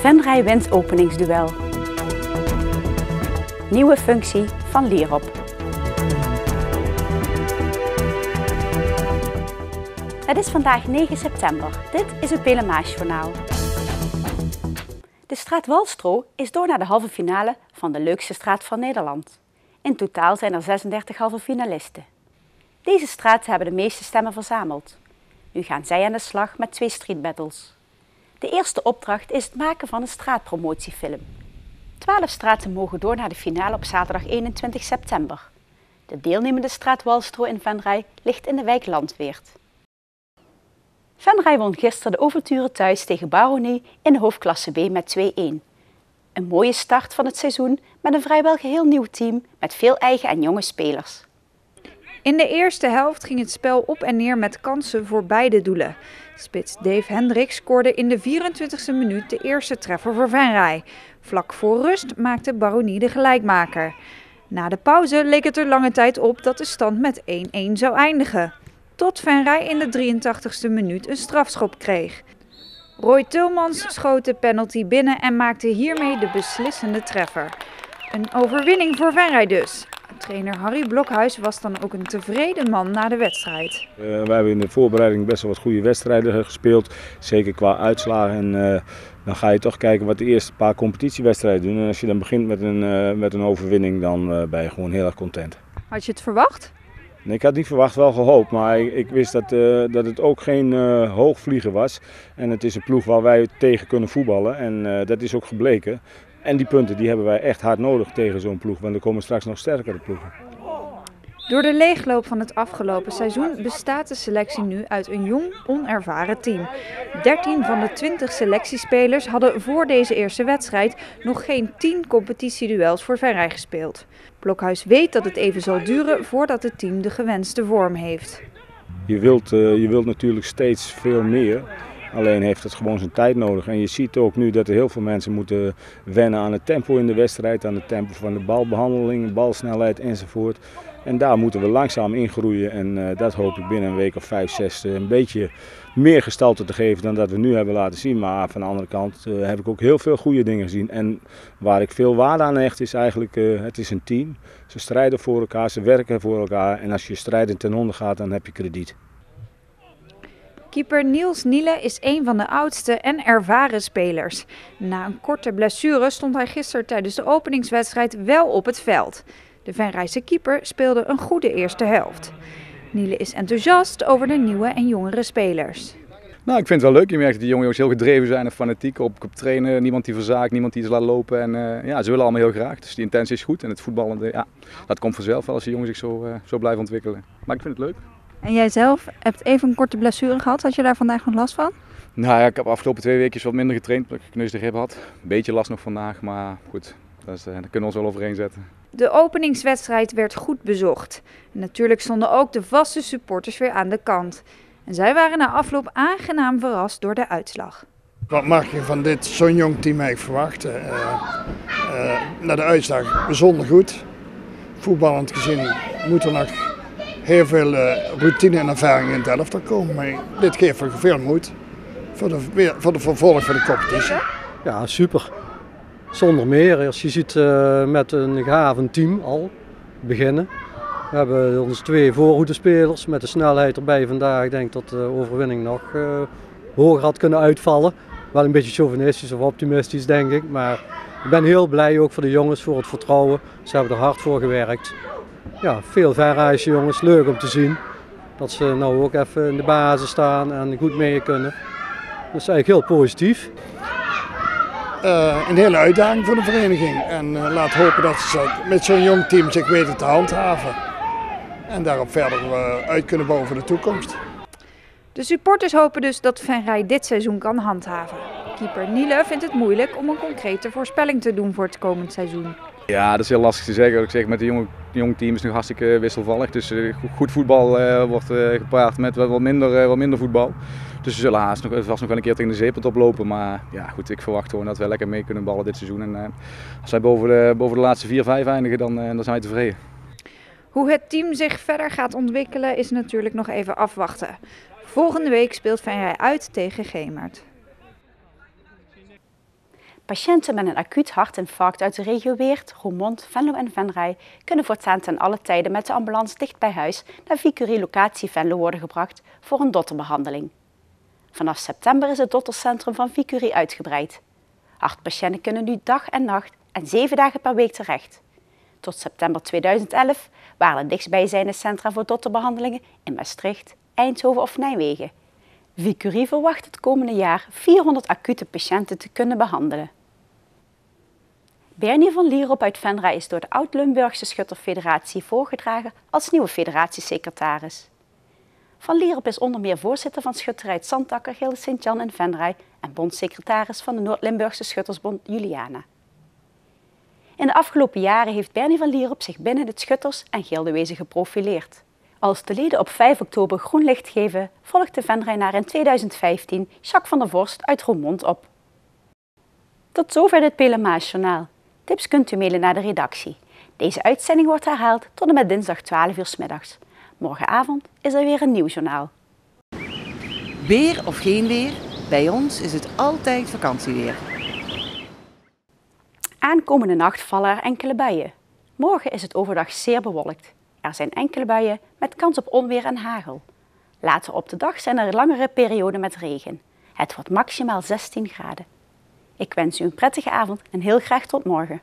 Venray wint openingsduel. Nieuwe functie van Lierop. Het is vandaag 9 september. Dit is het Pelemaasjournaal. De straat Walstro is door naar de halve finale van de leukste straat van Nederland. In totaal zijn er 36 halve finalisten. Deze straten hebben de meeste stemmen verzameld. Nu gaan zij aan de slag met 2 street battles. De eerste opdracht is het maken van een straatpromotiefilm. 12 straten mogen door naar de finale op zaterdag 21 september. De deelnemende straat Walstro in Venray ligt in de wijk Landweert. Venray won gisteren de Overture thuis tegen Baronie in de hoofdklasse B met 2-1. Een mooie start van het seizoen met een vrijwel geheel nieuw team met veel eigen en jonge spelers. In de eerste helft ging het spel op en neer met kansen voor beide doelen. Spits Dave Hendricks scoorde in de 24e minuut de eerste treffer voor Venray. Vlak voor rust maakte Baronie de gelijkmaker. Na de pauze leek het er lange tijd op dat de stand met 1-1 zou eindigen. Tot Venray in de 83e minuut een strafschop kreeg. Roy Tulmans schoot de penalty binnen en maakte hiermee de beslissende treffer. Een overwinning voor Venray dus. Trainer Harry Blokhuis was dan ook een tevreden man na de wedstrijd. We hebben in de voorbereiding best wel wat goede wedstrijden gespeeld. Zeker qua uitslagen. En dan ga je toch kijken wat de eerste paar competitiewedstrijden doen. En als je dan begint met een overwinning, dan ben je gewoon heel erg content. Had je het verwacht? Nee, ik had niet verwacht, wel gehoopt. Maar ik wist dat het ook geen hoogvlieger was. En het is een ploeg waar wij tegen kunnen voetballen. En dat is ook gebleken. En die punten die hebben wij echt hard nodig tegen zo'n ploeg, want er komen straks nog sterkere ploegen. Door de leegloop van het afgelopen seizoen bestaat de selectie nu uit een jong, onervaren team. 13 van de 20 selectiespelers hadden voor deze eerste wedstrijd nog geen 10 competitieduels voor Venray gespeeld. Blokhuis weet dat het even zal duren voordat het team de gewenste vorm heeft. Je wilt natuurlijk steeds veel meer. Alleen heeft het gewoon zijn tijd nodig. En je ziet ook nu dat er heel veel mensen moeten wennen aan het tempo in de wedstrijd, aan het tempo van de balbehandeling, balsnelheid enzovoort. En daar moeten we langzaam in groeien en dat hoop ik binnen een week of 5, 6 een beetje meer gestalte te geven dan dat we nu hebben laten zien. Maar van de andere kant heb ik ook heel veel goede dingen gezien. En waar ik veel waarde aan hecht is eigenlijk, het is een team. Ze strijden voor elkaar, ze werken voor elkaar en als je strijdend ten onder gaat, dan heb je krediet. Keeper Niels Niele is een van de oudste en ervaren spelers. Na een korte blessure stond hij gisteren tijdens de openingswedstrijd wel op het veld. De Venrayse keeper speelde een goede eerste helft. Niele is enthousiast over de nieuwe en jongere spelers. Nou, ik vind het wel leuk. Je merkt dat die jongens heel gedreven zijn en fanatiek op trainen. Niemand die verzaakt, niemand die iets laat lopen. En ja, ze willen allemaal heel graag. Dus die intentie is goed. En het voetballen, ja, dat komt vanzelf wel als die jongens zich zo blijven ontwikkelen. Maar ik vind het leuk. En jij zelf hebt even een korte blessure gehad. Had je daar vandaag nog last van? Nou ja, ik heb de afgelopen 2 weken wat minder getraind omdat ik gekneusde rib had. Een beetje last nog vandaag, maar goed, daar kunnen we ons wel overheen zetten. De openingswedstrijd werd goed bezocht. En natuurlijk stonden ook de vaste supporters weer aan de kant. En zij waren na afloop aangenaam verrast door de uitslag. Wat mag je van dit zo'n jong team eigenlijk verwachten? Na de uitslag bijzonder goed. Voetballend gezien moet er nog heel veel routine en ervaring in het elftal komen. Maar dit geeft veel moed voor de vervolg van de competitie. Ja, super. Zonder meer. Als je ziet met een gehavend team al beginnen. We hebben onze 2 voorhoedespelers met de snelheid erbij vandaag. Ik denk dat de overwinning nog hoger had kunnen uitvallen. Wel een beetje chauvinistisch of optimistisch denk ik. Maar ik ben heel blij ook voor de jongens, voor het vertrouwen. Ze hebben er hard voor gewerkt. Ja, veel Venrayse jongens, leuk om te zien. Dat ze nou ook even in de basis staan en goed mee kunnen. Dat is eigenlijk heel positief. Een hele uitdaging voor de vereniging. En laat hopen dat ze met zo'n jong team zich weten te handhaven. En daarop verder uit kunnen bouwen voor de toekomst. De supporters hopen dus dat Venray dit seizoen kan handhaven. Keeper Niele vindt het moeilijk om een concrete voorspelling te doen voor het komend seizoen. Ja, dat is heel lastig te zeggen. Ik zeg, met een jong team is het nog hartstikke wisselvallig. Dus goed voetbal wordt gepaard met wat minder voetbal. Dus we zullen vast nog wel een keer tegen de zeepelt oplopen. Maar ja, goed, ik verwacht gewoon dat we lekker mee kunnen ballen dit seizoen. En als wij boven de laatste 4, 5 eindigen, dan zijn we tevreden. Hoe het team zich verder gaat ontwikkelen is natuurlijk nog even afwachten. Volgende week speelt Venray uit tegen Gemert. Patiënten met een acuut hartinfarct uit de regio Weert, Roermond, Venlo en Venray kunnen voortaan ten alle tijde met de ambulance dicht bij huis naar Vicurie locatie Venlo worden gebracht voor een dotterbehandeling. Vanaf september is het dottercentrum van Vicurie uitgebreid. Hartpatiënten kunnen nu dag en nacht en 7 dagen per week terecht. Tot september 2011 waren er dichtstbijzijnde centra voor dotterbehandelingen in Maastricht, Eindhoven of Nijmegen. Vicurie verwacht het komende jaar 400 acute patiënten te kunnen behandelen. Bernie van Lierop uit Venray is door de Oud-Limburgse Schutterfederatie voorgedragen als nieuwe federatiesecretaris. Van Lierop is onder meer voorzitter van Schutterij Zandakker, Gilde Sint-Jan in Venray en bondsecretaris van de Noord-Limburgse Schuttersbond Juliana. In de afgelopen jaren heeft Bernie van Lierop zich binnen het schutters- en gildewezen geprofileerd. Als de leden op 5 oktober groen licht geven, volgt de Venraynaar in 2015 Jacques van der Vorst uit Roermond op. Tot zover dit Pelemaasjournaal. Tips kunt u mailen naar de redactie. Deze uitzending wordt herhaald tot en met dinsdag 12 uur 's middags. Morgenavond is er weer een nieuw journaal. Weer of geen weer, bij ons is het altijd vakantieweer. Aankomende nacht vallen er enkele buien. Morgen is het overdag zeer bewolkt. Er zijn enkele buien met kans op onweer en hagel. Later op de dag zijn er langere perioden met regen. Het wordt maximaal 16 graden. Ik wens u een prettige avond en heel graag tot morgen.